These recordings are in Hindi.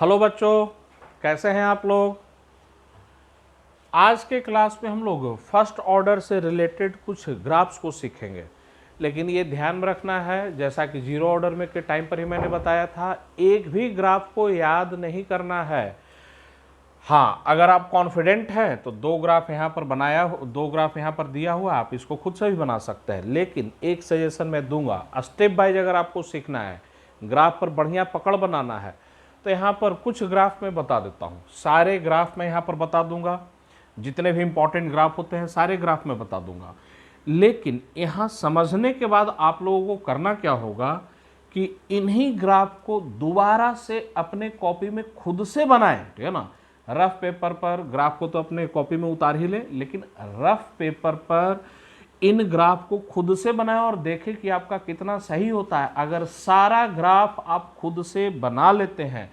हेलो बच्चों, कैसे हैं आप लोग। आज के क्लास में हम लोग फर्स्ट ऑर्डर से रिलेटेड कुछ ग्राफ्स को सीखेंगे, लेकिन ये ध्यान में रखना है, जैसा कि जीरो ऑर्डर में के टाइम पर ही मैंने बताया था, एक भी ग्राफ को याद नहीं करना है। हाँ, अगर आप कॉन्फिडेंट हैं तो दो ग्राफ यहाँ पर दिया हुआ, आप इसको खुद से भी बना सकते हैं, लेकिन एक सजेशन मैं दूंगा, स्टेप बाइज अगर आपको सीखना है, ग्राफ पर बढ़िया पकड़ बनाना है, तो यहाँ पर कुछ ग्राफ मैं बता देता हूँ। सारे ग्राफ मैं यहाँ पर बता दूंगा, जितने भी इंपॉर्टेंट ग्राफ होते हैं सारे ग्राफ में बता दूंगा। लेकिन यहाँ समझने के बाद आप लोगों को करना क्या होगा कि इन्हीं ग्राफ को दोबारा से अपने कॉपी में खुद से बनाएं, ठीक है ना। रफ पेपर पर ग्राफ को तो अपने कॉपी में उतार ही ले, लेकिन रफ पेपर पर इन ग्राफ को खुद से बनाएं और देखें कि आपका कितना सही होता है। अगर सारा ग्राफ आप खुद से बना लेते हैं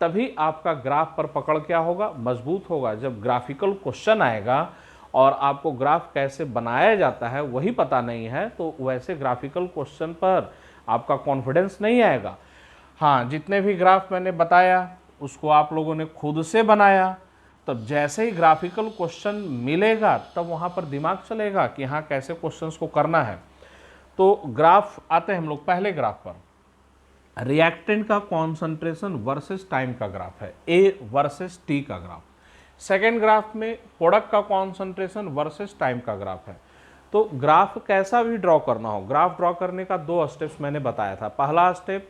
तभी आपका ग्राफ पर पकड़ क्या होगा, मजबूत होगा। जब ग्राफिकल क्वेश्चन आएगा और आपको ग्राफ कैसे बनाया जाता है वही पता नहीं है, तो वैसे ग्राफिकल क्वेश्चन पर आपका कॉन्फिडेंस नहीं आएगा। हाँ, जितने भी ग्राफ मैंने बताया उसको आप लोगों ने खुद से बनाया, तब जैसे ही ग्राफिकल क्वेश्चन मिलेगा तब वहाँ पर दिमाग चलेगा कि हाँ कैसे क्वेश्चंस को करना है। तो ग्राफ आते हैं हम लोग पहले ग्राफ पर। रिएक्टेंट का कॉन्सेंट्रेशन वर्सेस टाइम का ग्राफ है, ए वर्सेस टी का ग्राफ। सेकेंड ग्राफ में प्रोडक्ट का कॉन्सेंट्रेशन वर्सेस टाइम का ग्राफ है। तो ग्राफ कैसा भी ड्रॉ करना हो, ग्राफ ड्रॉ करने का दो स्टेप्स मैंने बताया था। पहला स्टेप,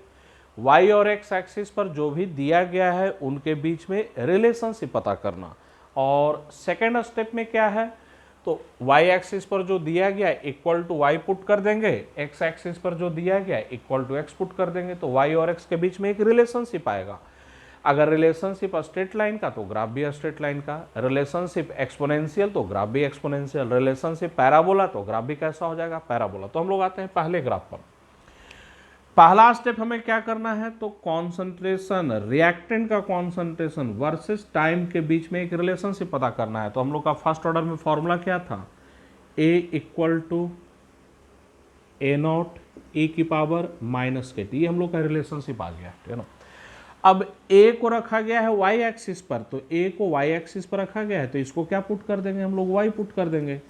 वाई और एक्स एक्सिस पर जो भी दिया गया है उनके बीच में रिलेशनशिप पता करना। और सेकेंड स्टेप में क्या है, तो वाई एक्सिस पर जो दिया गया है इक्वल टू वाई पुट कर देंगे, एक्स एक्सिस पर जो दिया गया है इक्वल टू एक्स पुट कर देंगे, तो वाई और एक्स के बीच में एक रिलेशनशिप आएगा। अगर रिलेशनशिप स्ट्रेट लाइन का तो ग्राफ भी स्ट्रेट लाइन का, रिलेशनशिप एक्सपोनेंशियल तो ग्राफ भी एक्सपोनेंशियल, रिलेशनशिप पैराबोला तो ग्राफ भी कैसा हो जाएगा, पैराबोला। तो हम लोग आते हैं पहले ग्राफ पर। पहला स्टेप हमें क्या करना है, तो कॉन्सेंट्रेशन, रिएक्टेंट का कॉन्सेंट्रेशन वर्सेस टाइम के बीच में एक रिलेशनशिप पता करना है। तो हम लोग का फर्स्ट ऑर्डर में फॉर्मूला क्या था, A equal to A not e की पावर माइनस के टी, ये हम लोग का रिलेशनशिप आ गया, ठीक है ना। अब a को रखा गया है y एक्सिस पर, तो a को y एक्सिस पर रखा गया है, तो इसको क्या पुट कर देंगे हम लोग, y पुट कर देंगे,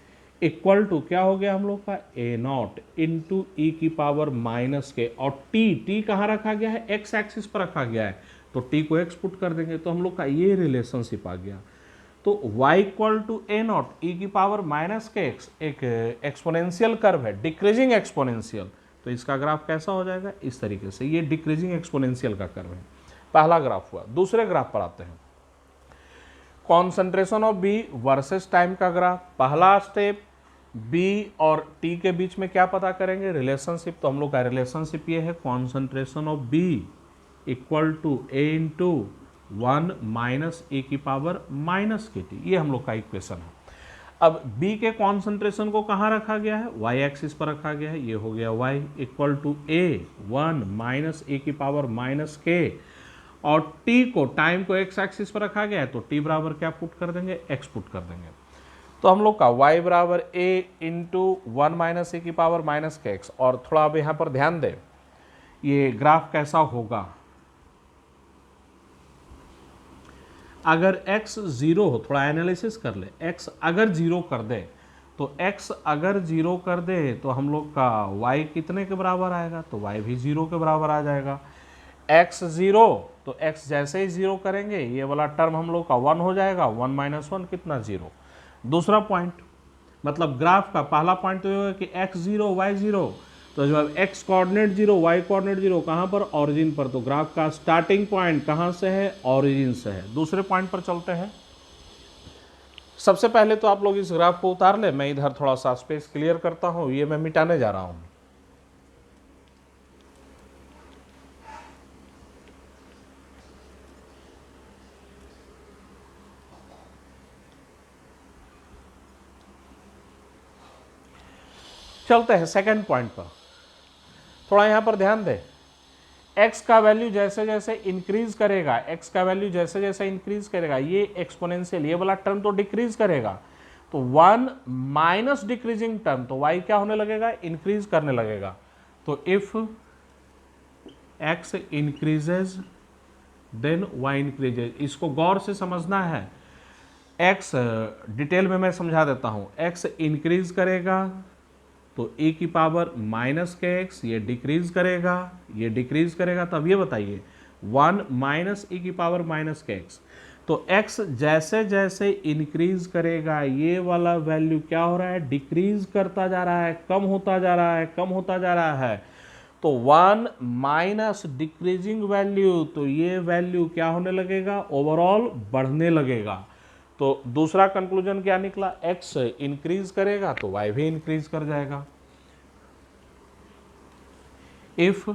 इक्वल टू क्या हो गया हम लोग का, ए नॉट इंटू ई की पावर माइनस के, और टी कहाँ रखा गया है, एक्स एक्सिस पर रखा गया है, तो टी को एक्स पुट कर देंगे, तो हम लोग का ये रिलेशनशिप आ गया। तो y equal to A not e की पावर माइनस के एक्स, एक एक्सपोनेंशियल कर्व है, डिक्रीजिंग एक्सपोनेंशियल, तो इसका ग्राफ कैसा हो जाएगा, इस तरीके से, ये डिक्रीजिंग एक्सपोनेंशियल का कर्व है। पहला ग्राफ हुआ। दूसरे ग्राफ पर आते हैं, concentration of B versus time का ग्राफ। पहला स्टेप, बी और टी के बीच में क्या पता करेंगे, रिलेशनशिप। तो हम लोग का रिलेशनशिप ये है, concentration of B equal to A into 1 minus e की पावर माइनस के टी, ये हम लोग का इक्वेशन है। अब b के कॉन्सेंट्रेशन को कहाँ रखा गया है, y एक्सिस पर रखा गया है, ये हो गया y equal to a 1 minus e की पावर माइनस के, और t को, टाइम को x एक्सिस पर रखा गया है, तो t बराबर क्या पुट कर देंगे, x पुट कर देंगे। तो हम लोग का y बराबर a इंटू 1 माइनस ए की पावर माइनस के x। और थोड़ा अब यहाँ पर ध्यान दें, ये ग्राफ कैसा होगा, अगर x जीरो हो, थोड़ा एनालिसिस कर ले, x अगर जीरो कर दे, तो x अगर जीरो कर दे तो हम लोग का y कितने के बराबर आएगा, तो y भी जीरो के बराबर आ जाएगा। x जीरो, तो x जैसे ही जीरो करेंगे ये वाला टर्म हम लोग का 1 हो जाएगा, 1 माइनस 1 कितना, जीरो। दूसरा पॉइंट, मतलब ग्राफ का पहला पॉइंट तो ये है कि x जीरो y जीरो, तो जब x coordinate zero y coordinate zero, कहाँ पर, ऑरिजिन पर, तो ग्राफ का स्टार्टिंग पॉइंट कहाँ से है, ऑरिजिन से है। दूसरे पॉइंट पर चलते हैं। सबसे पहले तो आप लोग इस ग्राफ को उतार ले, मैं इधर थोड़ा सा स्पेस क्लियर करता हूँ, ये मैं मिटाने जा रहा हूँ। चलते हैं सेकंड पॉइंट पर, थोड़ा यहां पर ध्यान दें। x का वैल्यू जैसे जैसे इंक्रीज करेगा, x का वैल्यू जैसे जैसे इंक्रीज करेगा, ये एक्सपोनेंशियल, ये वाला टर्म तो डिक्रीज करेगा, तो 1 माइनस डिक्रीजिंग टर्म, तो y क्या होने लगेगा, इंक्रीज करने लगेगा। तो if x increases then y increases. इसको गौर से समझना है। x डिटेल में मैं समझा देता हूँ। x इंक्रीज करेगा तो e की पावर माइनस के एक्स, ये डिक्रीज करेगा, ये डिक्रीज करेगा। तो अब ये बताइए 1 माइनस e की पावर माइनस के एक्स, तो x जैसे जैसे इंक्रीज करेगा ये वाला वैल्यू क्या हो रहा है, डिक्रीज करता जा रहा है, कम होता जा रहा है, कम होता जा रहा है। तो 1 माइनस डिक्रीजिंग वैल्यू, तो ये वैल्यू क्या होने लगेगा, ओवरऑल बढ़ने लगेगा। तो दूसरा कंक्लूजन क्या निकला, x इंक्रीज करेगा तो y भी इंक्रीज कर जाएगा। If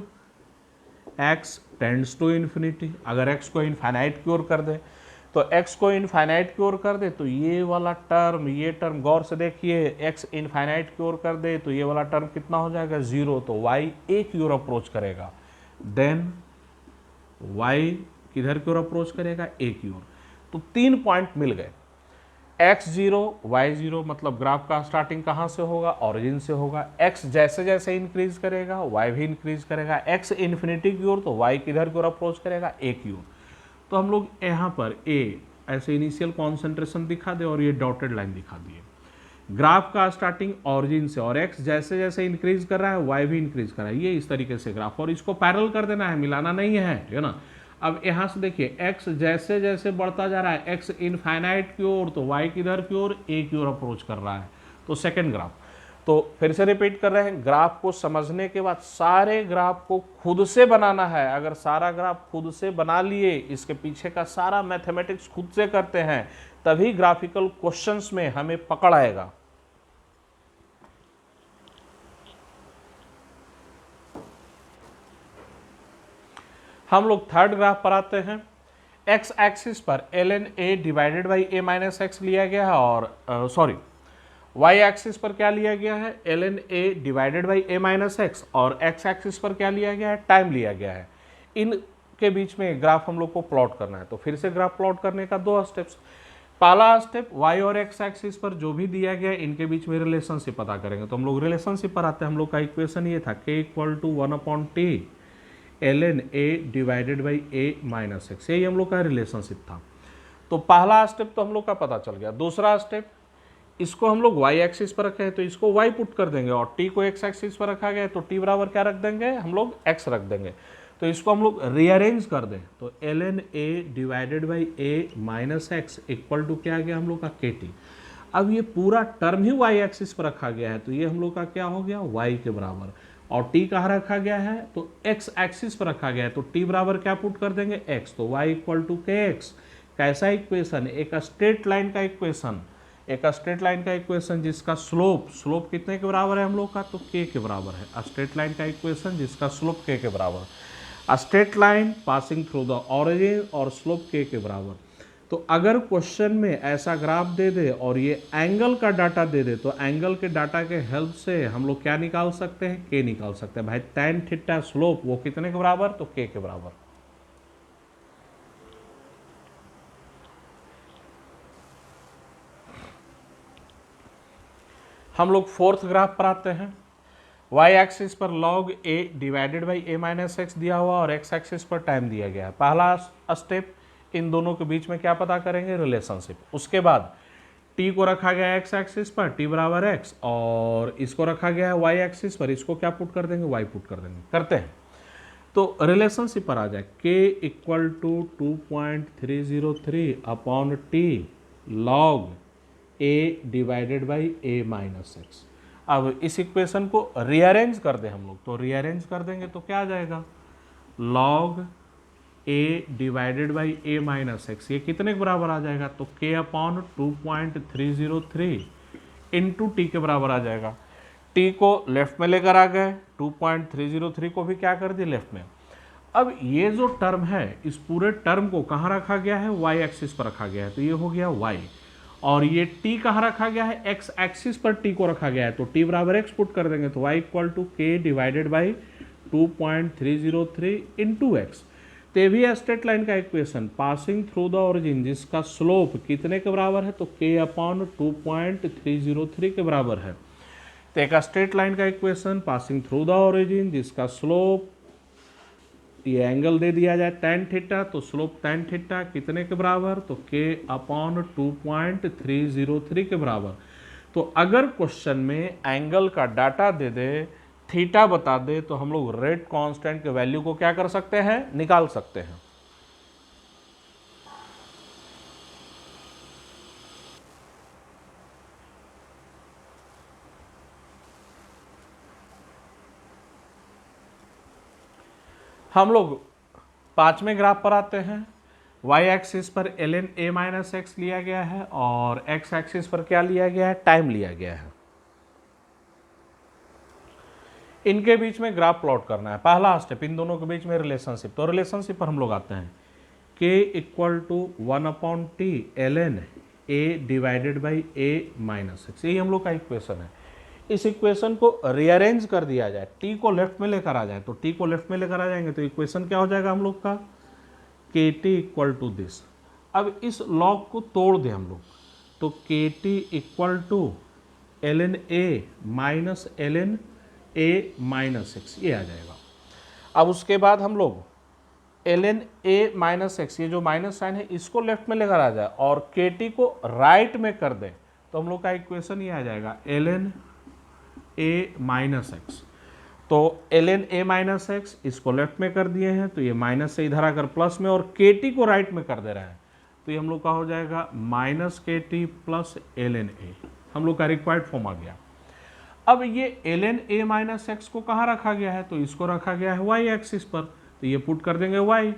x tends to infinity, अगर x को इनफाइनाइट की ओर कर दे, तो x को इनफाइनाइट की ओर कर दे तो ये वाला टर्म, ये टर्म गौर से देखिए, x इनफाइनाइट की ओर कर दे तो ये वाला टर्म कितना हो जाएगा, 0। तो y एक की ओर अप्रोच करेगा, देन y किधर की ओर अप्रोच करेगा, a की ओर। तो 3 पॉइंट मिल गए, x0 y0, मतलब ग्राफ का स्टार्टिंग कहाँ से होगा, ऑरिजिन से होगा। x जैसे जैसे इंक्रीज करेगा y भी इंक्रीज करेगा, x इन्फिनिटी की ओर तो y किधर की ओर अप्रोच करेगा, a की ओर। तो हम लोग यहाँ पर a ऐसे इनिशियल कॉन्सेंट्रेशन दिखा दे और ये डॉटेड लाइन दिखा दिए। ग्राफ का स्टार्टिंग ऑरिजिन से और x जैसे जैसे इंक्रीज कर रहा है y भी इंक्रीज कर रहा है, ये इस तरीके से ग्राफ, और इसको पैरेलल कर देना है, मिलाना नहीं है, ठीक है ना। अब यहाँ से देखिए x जैसे जैसे बढ़ता जा रहा है, x इनफाइनाइट की ओर तो y किधर की ओर, a की ओर अप्रोच कर रहा है। तो सेकेंड ग्राफ, तो फिर से रिपीट कर रहे हैं, ग्राफ को समझने के बाद सारे ग्राफ को खुद से बनाना है। अगर सारा ग्राफ खुद से बना लिए, इसके पीछे का सारा मैथमेटिक्स खुद से करते हैं, तभी ग्राफिकल क्वेश्चंस में हमें पकड़ आएगा। हम लोग थर्ड ग्राफ पर आते हैं। एक्स एक्सिस पर ln a divided by a minus x लिया गया है, और वाई एक्सिस पर क्या लिया गया है, ln a divided by a minus x, और एक्स एक्सिस पर क्या लिया गया है, टाइम लिया गया है। इनके बीच में ग्राफ हम लोग को प्लॉट करना है। तो फिर से ग्राफ प्लॉट करने का 2 स्टेप्स। पहला स्टेप, y और x एक्सिस पर जो भी दिया गया है इनके बीच में रिलेशनशिप पता करेंगे। तो हम लोग रिलेशनशिप पर आते हैं। हम लोग का इक्वेशन ये था k equal to 1/t ln a divided by a minus x, यही हम लोग का रिलेशनशिप था। तो पहला स्टेप तो हम लोग का पता चल गया। दूसरा स्टेप, इसको हम लोग y एक्सिस पर रखे हैं तो इसको y पुट कर देंगे, और t को x एक्सिस पर रखा गया है तो t बराबर क्या रख देंगे, हम लोग x रख देंगे। तो इसको हम लोग रीअरेंज कर दें तो ln a divided by a minus x equal to क्या आ गया, हम लोग का kt। अब ये पूरा टर्म ही y एक्सिस पर रखा गया है तो ये हम लोग का क्या हो गया, y के बराबर, और t कहाँ रखा गया है, तो x एक्सिस पर रखा गया है तो t बराबर क्या पुट कर देंगे, x। तो y इक्वल टू kx। कैसा इक्वेशन, एक स्ट्रेट लाइन का इक्वेशन, एक स्ट्रेट लाइन का इक्वेशन जिसका स्लोप कितने के बराबर है हम लोग का, तो k के बराबर है। स्ट्रेट लाइन का इक्वेशन जिसका स्लोप k के बराबर, straight line passing through the origin और स्लोप k के बराबर। तो अगर क्वेश्चन में ऐसा ग्राफ दे दे और ये एंगल का डाटा दे दे तो एंगल के डाटा के हेल्प से हम लोग क्या निकाल सकते हैं, k निकाल सकते हैं। भाई tan थीटा स्लोप वो कितने के बराबर, तो k के बराबर। हम लोग फोर्थ ग्राफ पर आते हैं। y एक्सिस पर log a divided by a minus x दिया हुआ और x एक्सिस पर टाइम दिया गया है। पहला स्टेप, इन दोनों के बीच में क्या पता करेंगे, रिलेशनशिप। उसके बाद t को रखा गया है x एक्सिस पर, t बराबर x, और इसको रखा गया है y एक्सिस पर, इसको क्या पुट कर देंगे, y पुट कर देंगे। करते हैं तो रिलेशनशिप पर आ जाए, k equal to 2.303 upon t log a divided by a minus x. अब इस इक्वेशन को रीअरेंज कर दें हम लोग, तो रीअरेंज कर देंगे तो क्या आ जाएगा, log a divided by a minus x, ये कितने के बराबर आ जाएगा, तो k अपॉन 2.303 इंटू टी के बराबर आ जाएगा। t को लेफ्ट में लेकर आ गए, 2.303 को भी क्या कर दिए, लेफ्ट में। अब ये जो टर्म है इस पूरे टर्म को कहाँ रखा गया है, y एक्सिस पर रखा गया है तो ये हो गया y, और ये t कहाँ रखा गया है, x एक्सिस पर t को रखा गया है तो t बराबर x पुट कर देंगे तो y equal to k divided by 2.303 into x. तो ये भी स्ट्रेट लाइन का equation passing through the origin जिसका स्लोप कितने के बराबर है, तो k अपॉन 2.303 के बराबर है। तो एक स्ट्रेट लाइन का equation passing through the origin जिसका स्लोप ये एंगल दे दिया जाए tan थीटा, तो स्लोप tan थीटा कितने के बराबर, तो k/2.303 के बराबर। तो अगर क्वेश्चन में एंगल का डाटा दे दे, थीटा बता दे, तो हम लोग रेट कांस्टेंट के वैल्यू को क्या कर सकते हैं, निकाल सकते हैं। हम लोग पांचवें ग्राफ पर आते हैं। y एक्सिस पर ln a माइनस एक्स लिया गया है और x एक्सिस पर क्या लिया गया है, टाइम लिया गया है। इनके बीच में ग्राफ प्लॉट करना है। पहला स्टेप, इन दोनों के बीच में रिलेशनशिप। तो रिलेशनशिप पर हम लोग आते हैं, k = 1/t ln a divided by a minus x, यही हम लोग का इक्वेशन है। इस इक्वेशन को रीअरेंज कर दिया जाए, t को लेफ्ट में लेकर आ जाए, तो t को लेफ्ट में लेकर आ जाएंगे तो इक्वेशन क्या हो जाएगा हम लोग का, kt = दिस। अब इस लॉग को तोड़ दें हम लोग, तो kt = ln a minus ln a minus x, ये आ जाएगा। अब उसके बाद हम लोग ln a माइनस एक्स, ये जो माइनस साइन है इसको लेफ्ट में लेकर आ जाए और kt को राइट में कर दें, तो हम लोग का इक्वेशन ये आ जाएगा ln a माइनस एक्स। तो ln a माइनस एक्स इसको लेफ्ट में कर दिए हैं, तो ये माइनस से इधर आकर प्लस में, और kt को राइट में कर दे रहे हैं, तो ये हम लोग का हो जाएगा minus kt plus ln a। हम लोग का रिक्वायर्ड फॉर्म आ गया। अब ये ln a माइनस एक्स को कहाँ रखा गया है, तो इसको रखा गया है y एक्सिस पर, तो ये पुट कर देंगे y।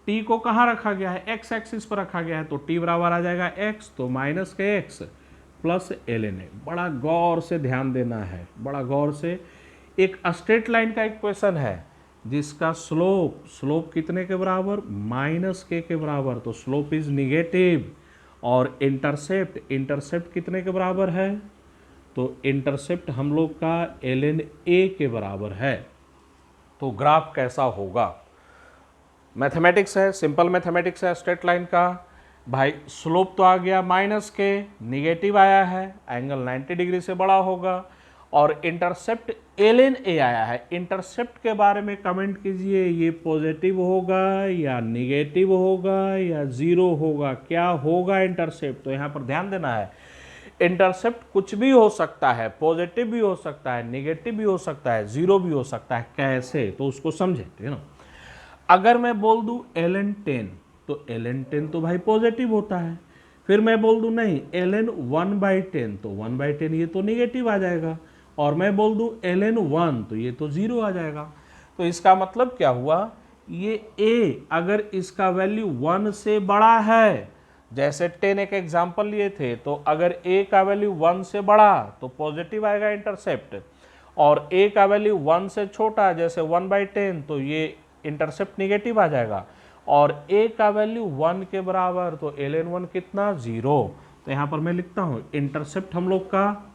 t को कहाँ रखा गया है, x एक्सिस पर रखा गया है, तो t बराबर आ जाएगा x, तो माइनस के x प्लस ln a। बड़ा गौर से ध्यान देना है, बड़ा गौर से। एक स्ट्रेट लाइन का इक्वेशन है जिसका स्लोप कितने के बराबर, माइनस के बराबर, तो स्लोप इज निगेटिव। और इंटरसेप्ट कितने के बराबर है, तो इंटरसेप्ट हम लोग का ln a के बराबर है। तो ग्राफ कैसा होगा, मैथमेटिक्स है, सिंपल मैथमेटिक्स है स्ट्रेट लाइन का। भाई स्लोप तो आ गया माइनस के, निगेटिव आया है, एंगल 90 डिग्री से बड़ा होगा, और इंटरसेप्ट ln a आया है। इंटरसेप्ट के बारे में कमेंट कीजिए, ये पॉजिटिव होगा या निगेटिव होगा या जीरो होगा, क्या होगा इंटरसेप्ट, तो यहाँ पर ध्यान देना है। इंटरसेप्ट कुछ भी हो सकता है, पॉजिटिव भी हो सकता है, निगेटिव भी हो सकता है, जीरो भी हो सकता है। कैसे, तो उसको समझे, ठीक है ना। अगर मैं बोल दूं ln 10, तो ln 10 तो भाई पॉजिटिव होता है। फिर मैं बोल दूं नहीं ln 1/10, तो 1/10 ये तो निगेटिव आ जाएगा। और मैं बोल दूं ln 1, तो ये तो जीरो आ जाएगा। तो इसका मतलब क्या हुआ, ये a अगर इसका वैल्यू 1 से बड़ा है, जैसे 10 एक एग्जाम्पल लिए थे, तो अगर a का वैल्यू 1 से बड़ा तो पॉजिटिव आएगा इंटरसेप्ट, और a का वैल्यू 1 से छोटा जैसे 1/10, तो ये इंटरसेप्ट निगेटिव आ जाएगा। और a का वैल्यू 1 के बराबर, तो ln 1 कितना, 0। तो यहाँ पर मैं लिखता हूँ इंटरसेप्ट हम लोग का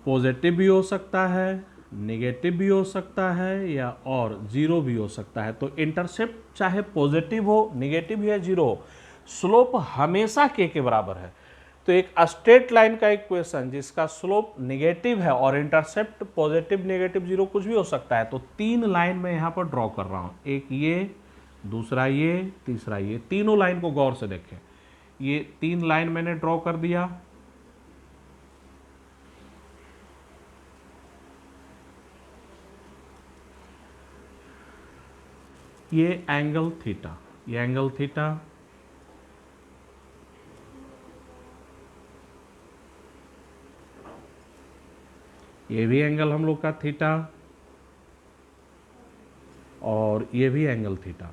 पॉजिटिव भी हो सकता है, निगेटिव भी हो सकता है, या और जीरो भी हो सकता है। तो इंटरसेप्ट चाहे पॉजिटिव हो, निगेटिव या जीरो हो, स्लोप हमेशा के बराबर है। तो एक स्ट्रेट लाइन का इक्वेशन जिसका स्लोप निगेटिव है और इंटरसेप्ट पॉजिटिव, नेगेटिव, जीरो कुछ भी हो सकता है, तो 3 लाइन में यहाँ पर ड्रॉ कर रहा हूँ, एक ये, दूसरा ये, तीसरा ये। तीनों लाइन को गौर से देखें, ये 3 लाइन मैंने ड्रॉ कर दिया। ये एंगल थीटा, ये एंगल थीटा, ये भी एंगल हम लोग का थीटा, और ये भी एंगल थीटा।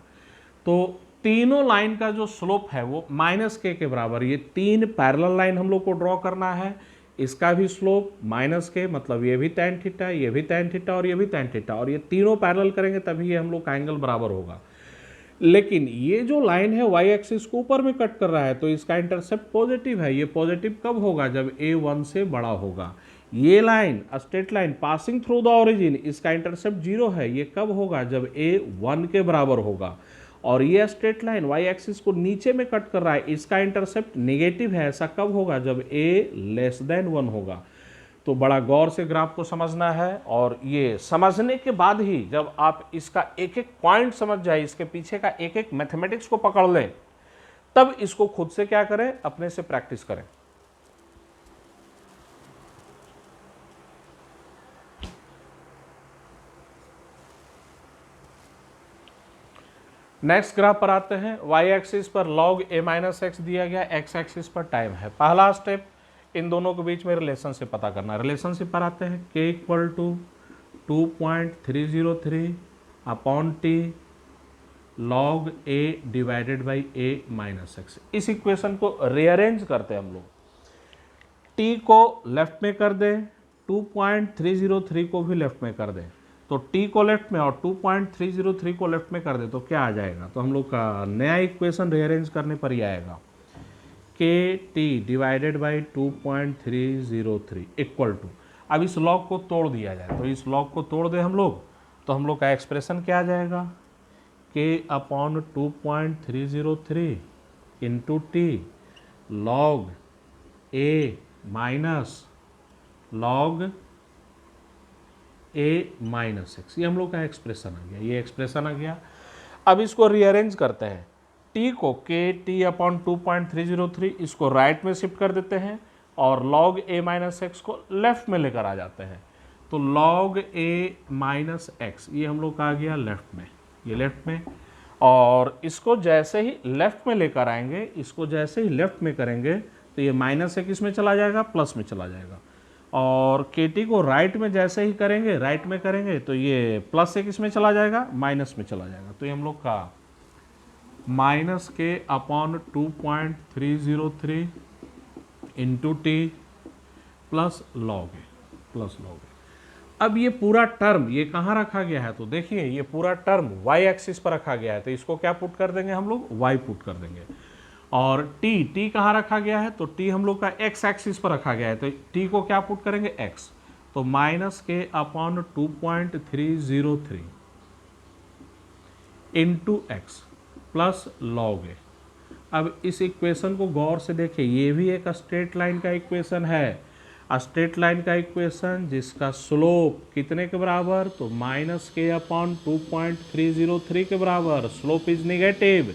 तो तीनों लाइन का जो स्लोप है वो माइनस के बराबर। ये 3 पैरेलल लाइन हम लोग को ड्रॉ करना है, इसका भी स्लोप माइनस के, मतलब ये भी tan थीटा, ये भी tan थीटा और ये भी tan थीटा, और ये तीनों पैरेलल करेंगे तभी ये हम लोग का एंगल बराबर होगा। लेकिन ये जो लाइन है y एक्सिस को ऊपर में कट कर रहा है, तो इसका इंटरसेप्ट पॉजिटिव है। ये पॉजिटिव कब होगा, जब a 1 से बड़ा होगा। ये line straight line passing through the origin, इसका इंटरसेप्ट 0 है। ये कब होगा, जब a 1 के बराबर होगा। और ये स्ट्रेट लाइन y एक्सिस को नीचे में कट कर रहा है, इसका इंटरसेप्ट नेगेटिव है। ऐसा कब होगा, जब a <1 होगा। तो बड़ा गौर से ग्राफ को समझना है, और ये समझने के बाद ही जब आप इसका एक एक पॉइंट समझ जाए, इसके पीछे का एक एक मैथमेटिक्स को पकड़ लें, तब इसको खुद से क्या करें, अपने से प्रैक्टिस करें। नेक्स्ट ग्राफ पर आते हैं। y एक्सिस पर log a माइनस एक्स दिया गया, x एक्सिस पर टाइम है। पहला स्टेप इन दोनों के बीच में रिलेशनशिप पता करना है। रिलेशनशिप पर आते हैं, k equal to 2.303 upon t log a divided by a minus x. इस इक्वेशन को रीअरेंज करते हैं हम लोग, t को लेफ्ट में कर दें, 2.303 को भी लेफ्ट में कर दें, तो t को लेफ्ट में और 2.303 को लेफ्ट में कर दे तो क्या आ जाएगा, तो हम लोग का नया इक्वेशन रीअरेंज करने पर ही आएगा, k t divided by 2.303 equal to, अब इस लॉग को तोड़ दिया जाए, तो इस लॉग को तोड़ दें हम लोग, तो हम लोग का एक्सप्रेशन क्या आ जाएगा, के upon 2.303 into T log A minus log a minus x. ये हम लोग का एक्सप्रेशन आ गया, ये एक्सप्रेशन आ गया। अब इसको रीअरेंज करते हैं, t को के टी अपॉन 2.303 इसको राइट में शिफ्ट कर देते हैं और log a माइनस एक्स को लेफ्ट में लेकर आ जाते हैं, तो log a माइनस एक्स ये हम लोग का आ गया लेफ्ट में, ये लेफ्ट में, और इसको जैसे ही लेफ्ट में लेकर आएंगे, इसको जैसे ही लेफ्ट में करेंगे तो ये माइनस एक इसमें चला जाएगा, प्लस में चला जाएगा, और के टी को राइट में जैसे ही करेंगे, राइट में करेंगे तो ये प्लस एक इसमें चला जाएगा, माइनस में चला जाएगा, तो ये हम लोग का minus k upon 2.303 into t plus log A. अब ये पूरा टर्म ये कहाँ रखा गया है, तो देखिए ये पूरा टर्म y एक्सिस पर रखा गया है, तो इसको क्या पुट कर देंगे हम लोग, y पुट कर देंगे, और t कहाँ रखा गया है, तो t हम लोग का x एक्सिस पर रखा गया है, तो t को क्या पुट करेंगे, x, तो minus k upon 2.303 into x plus log A. अब इस इक्वेशन को गौर से देखिए, ये भी एक स्ट्रेट लाइन का इक्वेशन है, स्ट्रेट लाइन का इक्वेशन जिसका स्लोप कितने के बराबर, तो माइनस के अपॉन 2.303 के बराबर, स्लोप इज नेगेटिव,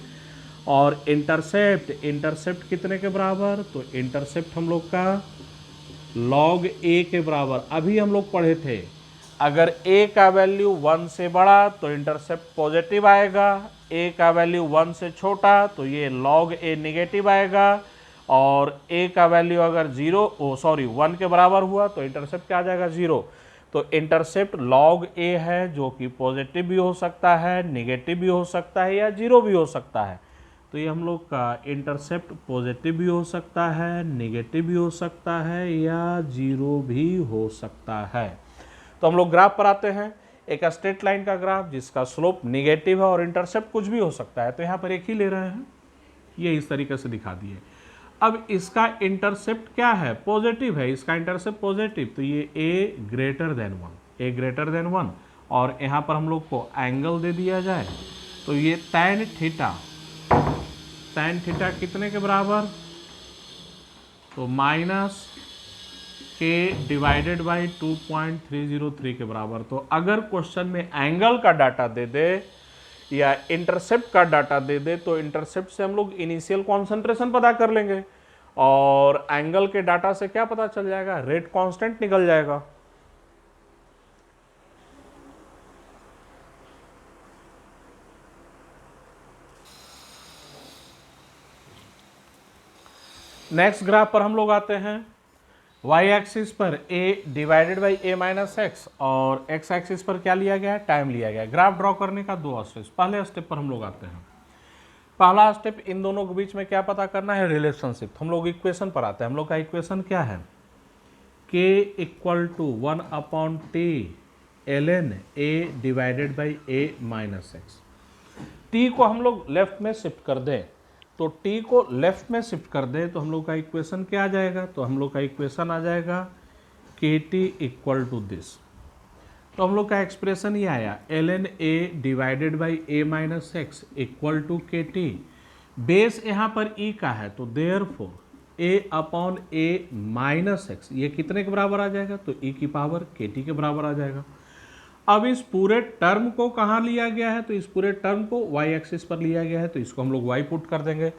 और इंटरसेप्ट कितने के बराबर, तो इंटरसेप्ट हम लोग का log a के बराबर। अभी हम लोग पढ़े थे, अगर a का वैल्यू 1 से बड़ा तो इंटरसेप्ट पॉजिटिव आएगा, a का वैल्यू 1 से छोटा तो ये log a नेगेटिव आएगा, और a का वैल्यू अगर 1 के बराबर हुआ तो इंटरसेप्ट क्या आ जाएगा, 0। तो इंटरसेप्ट log a है जो कि पॉजिटिव भी हो सकता है, नेगेटिव भी हो सकता है, या 0 भी हो सकता है, तो ये हम लोग का इंटरसेप्ट पॉजिटिव भी हो सकता है, नेगेटिव भी हो सकता है, या 0 भी हो सकता है। तो हम लोग ग्राफ पर आते हैं, एक स्ट्रेट लाइन का ग्राफ जिसका स्लोप नेगेटिव है और इंटरसेप्ट कुछ भी हो सकता है, तो यहाँ पर एक ही ले रहे हैं, ये इस तरीके से दिखा दिए। अब इसका इंटरसेप्ट क्या है, पॉजिटिव है, इसका इंटरसेप्ट पॉजिटिव, तो ये a ग्रेटर देन 1, और यहाँ पर हम लोग को एंगल दे दिया जाए, तो ये tan थीटा कितने के बराबर, तो माइनस के डिवाइडेड बाई 2.303 के बराबर। तो अगर क्वेश्चन में एंगल का डाटा दे दे या इंटरसेप्ट का डाटा दे दे, तो इंटरसेप्ट से हम लोग इनिशियल कॉन्सेंट्रेशन पता कर लेंगे, और एंगल के डाटा से क्या पता चल जाएगा, रेट कांस्टेंट निकल जाएगा। नेक्स्ट ग्राफ पर हम लोग आते हैं, y एक्सिस पर a divided by a minus x, और x एक्सिस पर क्या लिया गया है, टाइम लिया गया है। ग्राफ ड्रॉ करने का 2 स्टेप, पहले स्टेप पर हम लोग आते हैं। पहला स्टेप, इन दोनों के बीच में क्या पता करना है, रिलेशनशिप। हम लोग इक्वेशन पर आते हैं, हम लोग का इक्वेशन क्या है, k equal to 1 upon t ln a divided by a minus x. t को हम लोग लेफ्ट में शिफ्ट कर दें, तो t को लेफ्ट में शिफ्ट कर दें तो हम लोग का इक्वेशन क्या आ जाएगा, तो हम लोग का इक्वेशन आ जाएगा के टी इक्वल टू दिस। तो हम लोग का एक्सप्रेशन ये आया, ln a divided by a minus x equal to k t. Base यहाँ पर e का है, तो therefore a upon a minus x, ये कितने के बराबर आ जाएगा? तो ई की पावर के टी के बराबर आ जाएगा। अब इस पूरे टर्म को कहाँ लिया गया है? तो इस पूरे टर्म को वाई एक्सिस पर लिया गया है, तो इसको हम लोग वाई पुट कर देंगे।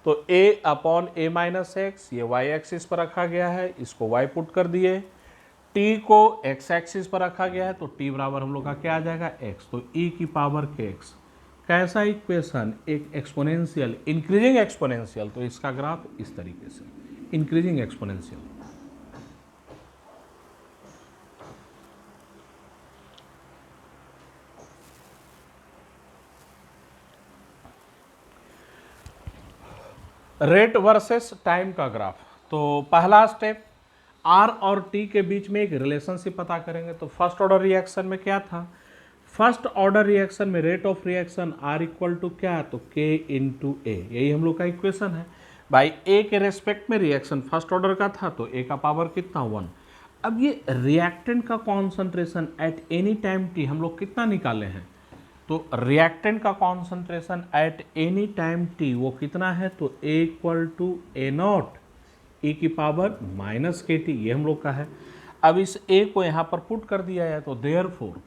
तो ए अपॉन ए माइनस एक्स, ये वाई एक्सिस पर रखा गया है, इसको वाई पुट कर दिए। टी को एक्स एक्सिस पर रखा गया है, तो टी बराबर हम लोग का क्या आ जाएगा? एक्स। तो ई की पावर के एक्स। कैसा इक्वेशन? एक एक्सपोनेंशियल, इंक्रीजिंग एक्सपोनेंशियल। तो इसका ग्राफ इस तरीके से, increasing exponential. Rate versus time का ग्राफ। तो पहला स्टेप, आर और टी के बीच में एक रिलेशनशिप पता करेंगे। तो फर्स्ट ऑर्डर रिएक्शन में क्या था? फर्स्ट ऑर्डर रिएक्शन में rate of reaction are equal to क्या? तो के इंटू ए, यही हम लोग का इक्वेशन है भाई। ए के रेस्पेक्ट में रिएक्शन फर्स्ट ऑर्डर का था, तो ए का पावर कितना? 1। अब ये रिएक्टेंट का concentration at any time T हम लोग कितना निकाले हैं? तो रिएक्टेंट का concentration at any time T वो कितना है? तो ए equal to A not e की पावर माइनस के टी, ये हम लोग का है। अब इस ए को यहाँ पर पुट कर दिया है, तो therefore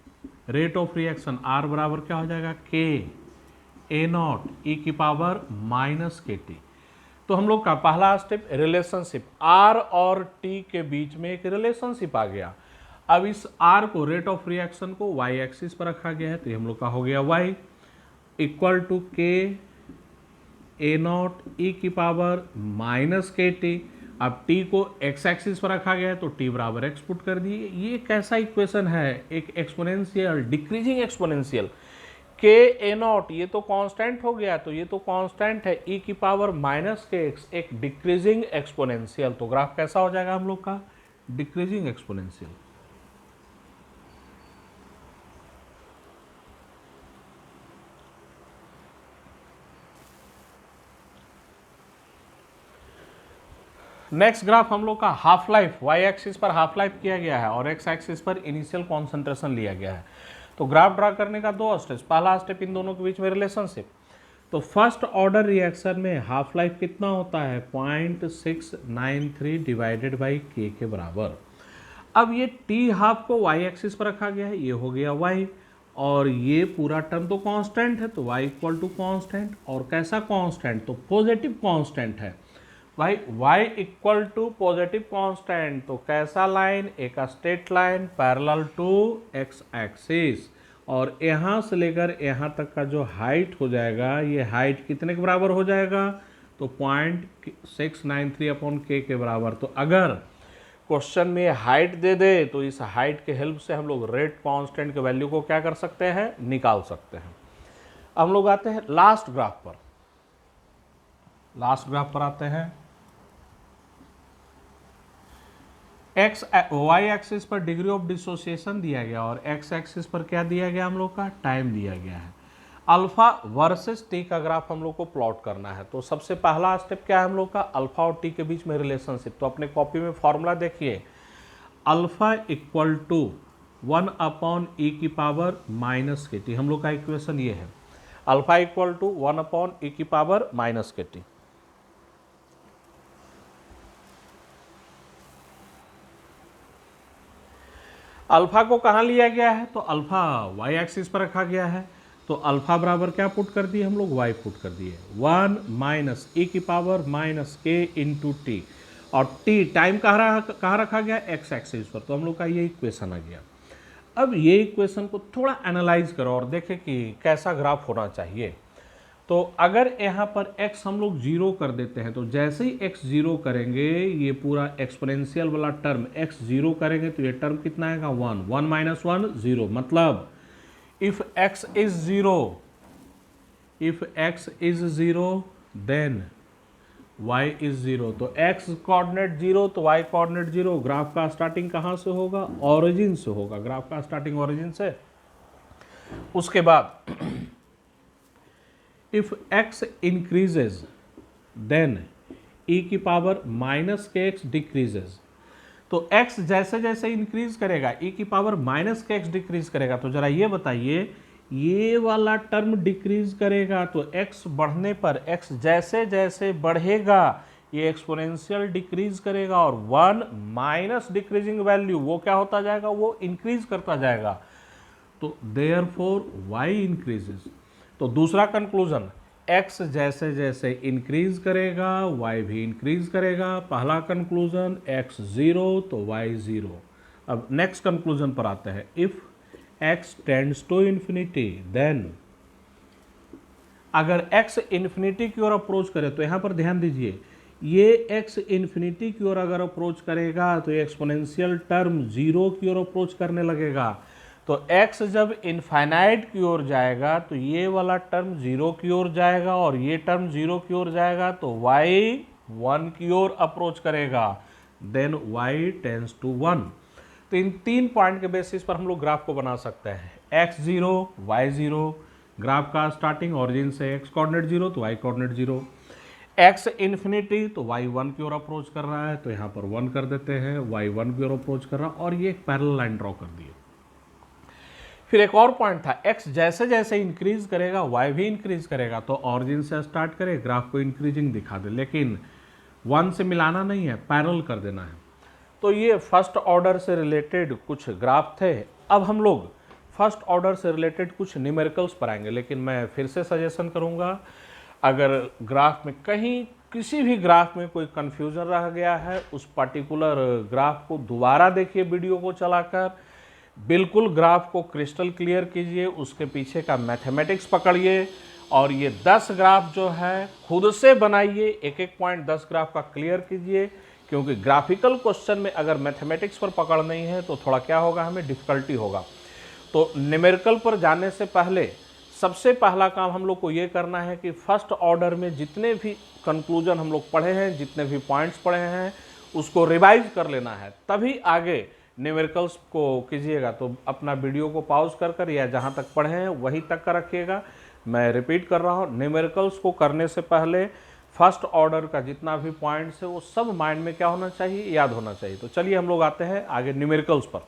rate of reaction are बराबर क्या हो जाएगा? के ए नॉट ई की पावर माइनस के टी। तो हम लोग का पहला स्टेप रिलेशनशिप, आर और टी के बीच में एक रिलेशनशिप आ गया। अब इस आर को, रेट ऑफ रिएक्शन को वाई एक्सिस पर रखा गया है, तो ये हम लोग का हो गया वाई इक्वल टू के ए नॉट ई की पावर माइनस के टी। अब टी को एक्स एक्सिस पर रखा गया है, तो टी बराबर एक्स पुट कर दिए। ये कैसा इक्वेशन है? एक एक्सपोनेंशियल, डिक्रीजिंग एक्सपोनेंशियल। के ए नॉट ये तो कांस्टेंट हो गया, तो ये तो कांस्टेंट है, ई की पावर माइनस के एक्स, एक डिक्रीजिंग एक्सपोनेंशियल। तो ग्राफ कैसा हो जाएगा हम लोग का? Decreasing exponential. नेक्स्ट ग्राफ हम लोग का हाफ लाइफ, वाई एक्सिस पर हाफ लाइफ किया गया है और एक्स एक्सिस पर इनिशियल कॉन्सेंट्रेशन लिया गया है। तो ग्राफ ड्रा करने का दो स्टेप, पहला स्टेप इन दोनों के बीच में रिलेशनशिप। तो फर्स्ट ऑर्डर रिएक्शन में हाफ लाइफ कितना होता है? 0.693 डिवाइडेड बाई के बराबर। अब ये टी हाफ को वाई एक्सिस पर रखा गया है, ये हो गया वाई, और ये पूरा टर्म तो कांस्टेंट है, तो y इक्वल टू कांस्टेंट। और कैसा कांस्टेंट? तो पॉजिटिव कांस्टेंट है भाई, y equal to positive constant. तो कैसा लाइन? एक straight line parallel to x axis, और यहाँ से लेकर यहाँ तक का जो हाइट हो जाएगा, ये हाइट कितने के बराबर हो जाएगा? तो 0.693 अपॉन के बराबर। तो अगर क्वेश्चन में हाइट दे दे, तो इस हाइट के हेल्प से हम लोग रेट कांस्टेंट के वैल्यू को क्या कर सकते हैं? निकाल सकते हैं। हम लोग आते हैं लास्ट ग्राफ पर। लास्ट ग्राफ पर आते हैं। एक्स वाई एक्सिस पर डिग्री ऑफ डिसोसिएशन दिया गया और एक्स एक्सिस पर क्या दिया गया? हम लोग का टाइम दिया गया है। अल्फा वर्सेस टी का ग्राफ हम लोग को प्लॉट करना है। तो सबसे पहला स्टेप क्या है हम लोग का? अल्फा और टी के बीच में रिलेशनशिप। तो अपने कॉपी में फॉर्मूला देखिए, अल्फा इक्वल टू 1 अपॉन ई की पावर माइनस के टी। हम लोग का इक्वेशन ये है, अल्फा इक्वल टू 1 अपॉन ई की power minus k T. Alpha को कहाँ लिया गया है? तो अल्फा वाई एक्सिस पर रखा गया है, तो अल्फा बराबर क्या पुट कर दिए हम लोग? वाई पुट कर दिए। 1 माइनस ई की पावर माइनस के इंटू टी, और टी टाइम कहाँ रखा गया? एक्स एक्सिस पर। तो हम लोग का ये इक्वेशन आ गया। अब ये इक्वेशन को थोड़ा एनालाइज करो और देखें कि कैसा ग्राफ होना चाहिए। तो अगर यहाँ पर x हम लोग 0 कर देते हैं, तो जैसे ही x 0 करेंगे, ये पूरा एक्सपोनेंशियल वाला टर्म x 0 करेंगे, तो ये टर्म कितना आएगा? 1, 1 माइनस 1 0। मतलब if x is 0 then y is 0। तो x कोऑर्डिनेट 0 तो y कोऑर्डिनेट 0। ग्राफ का स्टार्टिंग कहाँ से होगा? ओरिजिन से होगा। ग्राफ का स्टार्टिंग ओरिजिन से। उसके बाद if x increases then e की power minus k x decreases. तो x जैसे जैसे इंक्रीज करेगा, e की power minus k x decrease करेगा। तो जरा ये बताइए, ये वाला टर्म डिक्रीज करेगा, तो x बढ़ने पर, x जैसे जैसे बढ़ेगा, ये एक्सपोनेंशियल डिक्रीज करेगा, और 1 माइनस डिक्रीजिंग वैल्यू वो क्या होता जाएगा, वो इंक्रीज करता जाएगा। तो देयरफॉर y इंक्रीजेस। तो दूसरा कंक्लूजन, x जैसे जैसे इंक्रीज करेगा y भी इंक्रीज करेगा। पहला कंक्लूजन x 0 तो y 0। अब नेक्स्ट कंक्लूजन पर आते हैं, if x tends to infinity then, अगर x इन्फिनिटी की ओर अप्रोच करे, तो यहाँ पर ध्यान दीजिए, ये x इन्फिनिटी की ओर अगर अप्रोच करेगा तो ये एक्सपोनेंशियल टर्म 0 की ओर अप्रोच करने लगेगा। तो x जब इनफाइनाइट की ओर जाएगा तो ये वाला टर्म 0 की ओर जाएगा, और ये टर्म 0 की ओर जाएगा तो y 1 की ओर अप्रोच करेगा, देन y टेंड्स टू 1। तो इन 3 पॉइंट के बेसिस पर हम लोग ग्राफ को बना सकते हैं, x 0 y 0, ग्राफ का स्टार्टिंग ओरिजिन से x कोऑर्डिनेट 0 तो y कोऑर्डिनेट 0, x इन्फिनिटी तो y 1 की ओर अप्रोच कर रहा है, तो यहाँ पर 1 कर देते हैं, y 1 की ओर अप्रोच कर रहा है, और ये एक पैरेलल लाइन ड्रॉ कर दिए। फिर एक और पॉइंट था, x जैसे जैसे इंक्रीज करेगा y भी इंक्रीज करेगा, तो ऑरिजिन से स्टार्ट करे, ग्राफ को इंक्रीजिंग दिखा दे, लेकिन 1 से मिलाना नहीं है, पैरेलल कर देना है। तो ये फर्स्ट ऑर्डर से रिलेटेड कुछ ग्राफ थे। अब हम लोग फर्स्ट ऑर्डर से रिलेटेड कुछ न्यूमेरिकल्स पर आएंगे, लेकिन मैं फिर से सजेशन करूंगा, अगर ग्राफ में कहीं किसी भी ग्राफ में कोई कन्फ्यूजन रह गया है, उस पर्टिकुलर ग्राफ को दोबारा देखिए, वीडियो को चलाकर बिल्कुल ग्राफ को क्रिस्टल क्लियर कीजिए, उसके पीछे का मैथमेटिक्स पकड़िए, और ये 10 ग्राफ जो है खुद से बनाइए, एक एक पॉइंट 10 ग्राफ का क्लियर कीजिए, क्योंकि ग्राफिकल क्वेश्चन में अगर मैथमेटिक्स पर पकड़ नहीं है तो थोड़ा क्या होगा, हमें डिफिकल्टी होगा। तो न्यूमेरिकल पर जाने से पहले सबसे पहला काम हम लोग को ये करना है कि फर्स्ट ऑर्डर में जितने भी कंक्लूजन हम लोग पढ़े हैं, जितने भी पॉइंट्स पढ़े हैं, उसको रिवाइज कर लेना है, तभी आगे न्यूमेरिकल्स को कीजिएगा। तो अपना वीडियो को पॉज कर या जहाँ तक पढ़े हैं वहीं तक का रखिएगा। मैं रिपीट कर रहा हूँ, न्यूमेरिकल्स को करने से पहले फर्स्ट ऑर्डर का जितना भी पॉइंट्स है वो सब माइंड में क्या होना चाहिए, याद होना चाहिए। तो चलिए हम लोग आते हैं आगे न्यूमेरिकल्स पर।